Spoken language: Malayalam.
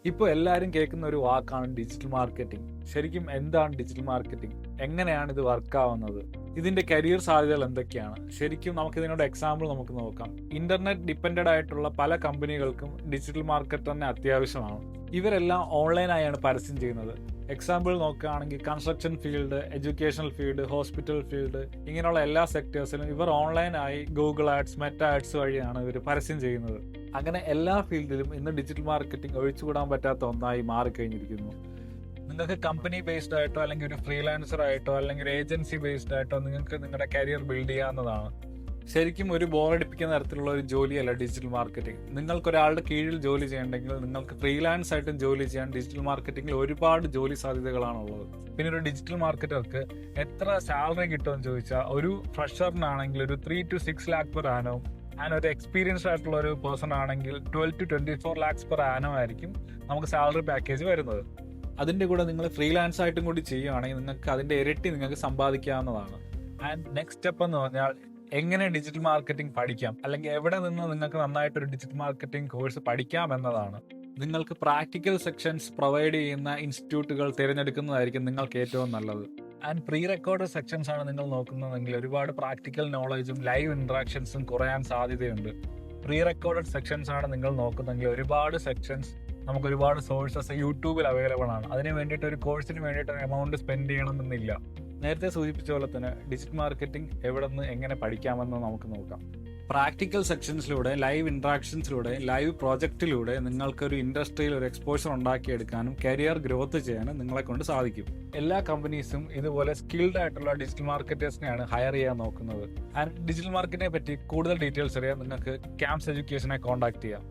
ഇപ്പോൾ എല്ലാവരും കേൾക്കുന്ന ഒരു വാക്കാണ് ഡിജിറ്റൽ മാർക്കറ്റിംഗ്. ശരിക്കും എന്താണ് ഡിജിറ്റൽ മാർക്കറ്റിംഗ്? എങ്ങനെയാണ് ഇത് വർക്കാവുന്നത്? ഇതിന്റെ കരിയർ സാധ്യതകൾ എന്തൊക്കെയാണ്? ശരിക്കും നമുക്കിതിനോട് എക്സാമ്പിൾ നമുക്ക് നോക്കാം. ഇന്റർനെറ്റ് ഡിപ്പെൻഡഡ് ആയിട്ടുള്ള പല കമ്പനികൾക്കും ഡിജിറ്റൽ മാർക്കറ്റ് തന്നെ അത്യാവശ്യമാണ്. ഇവരെല്ലാം ഓൺലൈനായാണ് പരസ്യം ചെയ്യുന്നത്. എക്സാമ്പിൾ നോക്കുകയാണെങ്കിൽ construction field, educational field, hospital field, ഇങ്ങനെയുള്ള എല്ലാ സെക്ടേഴ്സിലും ഇവർ ഓൺലൈനായി ഗൂഗിൾ ആഡ്സ്, മെറ്റ ആഡ്സ് വഴിയാണ് ഇവർ പരസ്യം ചെയ്യുന്നത്. അങ്ങനെ എല്ലാ ഫീൽഡിലും ഇന്ന് ഡിജിറ്റൽ മാർക്കറ്റിംഗ് ഒഴിച്ചുകൂടാൻ പറ്റാത്ത ഒന്നായി മാറിക്കഴിഞ്ഞിരിക്കുന്നു. നിങ്ങൾക്ക് കമ്പനി ബേസ്ഡ് ആയിട്ടോ അല്ലെങ്കിൽ ഒരു ഫ്രീലാൻസർ ആയിട്ടോ അല്ലെങ്കിൽ ഒരു ഏജൻസി ബേസ്ഡ് ആയിട്ടോ നിങ്ങൾക്ക് നിങ്ങളുടെ കരിയർ ബിൽഡ് ചെയ്യാവുന്നതാണ്. ശരിക്കും ഒരു ബോറടിപ്പിക്കുന്ന തരത്തിലുള്ള ഒരു ജോലിയല്ല ഡിജിറ്റൽ മാർക്കറ്റിംഗ്. നിങ്ങൾക്ക് ഒരാളുടെ കീഴിൽ ജോലി ചെയ്യണമെങ്കിൽ നിങ്ങൾക്ക് ഫ്രീലാൻസ് ആയിട്ടും ജോലി ചെയ്യാൻ ഡിജിറ്റൽ മാർക്കറ്റിംഗിൽ ഒരുപാട് ജോലി സാധ്യതകളാണുള്ളത്. പിന്നെ ഒരു ഡിജിറ്റൽ മാർക്കറ്റർക്ക് എത്ര സാലറി കിട്ടുമെന്ന് ചോദിച്ചാൽ, ഒരു ഫ്രഷറിനാണെങ്കിൽ ഒരു 3 to 6 lakh per annum, and ഒരു എക്സ്പീരിയൻസ്ഡ് ആയിട്ടുള്ള ഒരു പേഴ്സൺ ആണെങ്കിൽ 12 to 24 lakhs per annum ആയിരിക്കും നമുക്ക് സാലറി പാക്കേജ് വരുന്നത്. അതിൻ്റെ കൂടെ നിങ്ങൾ ഫ്രീലാൻസ് ആയിട്ടും കൂടി ചെയ്യുകയാണെങ്കിൽ നിങ്ങൾക്ക് അതിൻ്റെ ഇരട്ടി നിങ്ങൾക്ക് സമ്പാദിക്കാവുന്നതാണ്. ആൻഡ് നെക്സ്റ്റ് സ്റ്റെപ്പ് എന്ന് പറഞ്ഞാൽ എങ്ങനെ ഡിജിറ്റൽ മാർക്കറ്റിംഗ് പഠിക്കാം, അല്ലെങ്കിൽ എവിടെ നിന്ന് നിങ്ങൾക്ക് നന്നായിട്ടൊരു ഡിജിറ്റൽ മാർക്കറ്റിംഗ് കോഴ്സ് പഠിക്കാം എന്നതാണ്. നിങ്ങൾക്ക് പ്രാക്ടിക്കൽ സെക്ഷൻസ് പ്രൊവൈഡ് ചെയ്യുന്ന ഇൻസ്റ്റിറ്റ്യൂട്ടുകൾ തിരഞ്ഞെടുക്കുന്നതായിരിക്കും നിങ്ങൾക്ക് ഏറ്റവും നല്ലത്. ആൻഡ് പ്രീ റെക്കോർഡ് സെക്ഷൻസ് ആണ് നിങ്ങൾ നോക്കുന്നതെങ്കിൽ ഒരുപാട് പ്രാക്ടിക്കൽ നോളജും ലൈവ് ഇൻട്രാക്ഷൻസും കുറയാൻ സാധ്യതയുണ്ട്. പ്രീ റെക്കോർഡ് സെക്ഷൻസ് ആണ് നിങ്ങൾ നോക്കുന്നതെങ്കിൽ ഒരുപാട് സെക്ഷൻസ് നമുക്ക് ഒരുപാട് സോഴ്സസ് യൂട്യൂബിൽ അവൈലബിൾ ആണ്. അതിന് വേണ്ടിയിട്ട് ഒരു കോഴ്സിന് വേണ്ടിയിട്ട് ഒരു എമൗണ്ട് സ്പെൻഡ് ചെയ്യണമെന്നില്ല. നേരത്തെ സൂചിപ്പിച്ച പോലെ തന്നെ ഡിജിറ്റൽ മാർക്കറ്റിംഗ് എവിടെ നിന്ന് എങ്ങനെ പഠിക്കാമെന്ന് നമുക്ക് നോക്കാം. പ്രാക്ടിക്കൽ സെക്ഷൻസിലൂടെ, ലൈവ് ഇൻട്രാക്ഷൻസിലൂടെ, ലൈവ് പ്രോജക്റ്റിലൂടെ നിങ്ങൾക്കൊരു ഇൻഡസ്ട്രിയിൽ ഒരു എക്സ്പോഷർ ഉണ്ടാക്കിയെടുക്കാനും കരിയർ ഗ്രോത്ത് ചെയ്യാനും നിങ്ങളെ കൊണ്ട് സാധിക്കും. എല്ലാ കമ്പനീസും ഇതുപോലെ സ്കിൽഡ് ആയിട്ടുള്ള ഡിജിറ്റൽ മാർക്കറ്റേഴ്സിനെയാണ് ഹയർ ചെയ്യാൻ നോക്കുന്നത്. ആൻഡ് ഡിജിറ്റൽ മാർക്കറ്റിനെ പറ്റി കൂടുതൽ ഡീറ്റെയിൽസ് അറിയാൻ നിങ്ങൾക്ക് ക്യാംസ് എഡ്യൂക്കേഷനെ കോൺടാക്ട് ചെയ്യാം.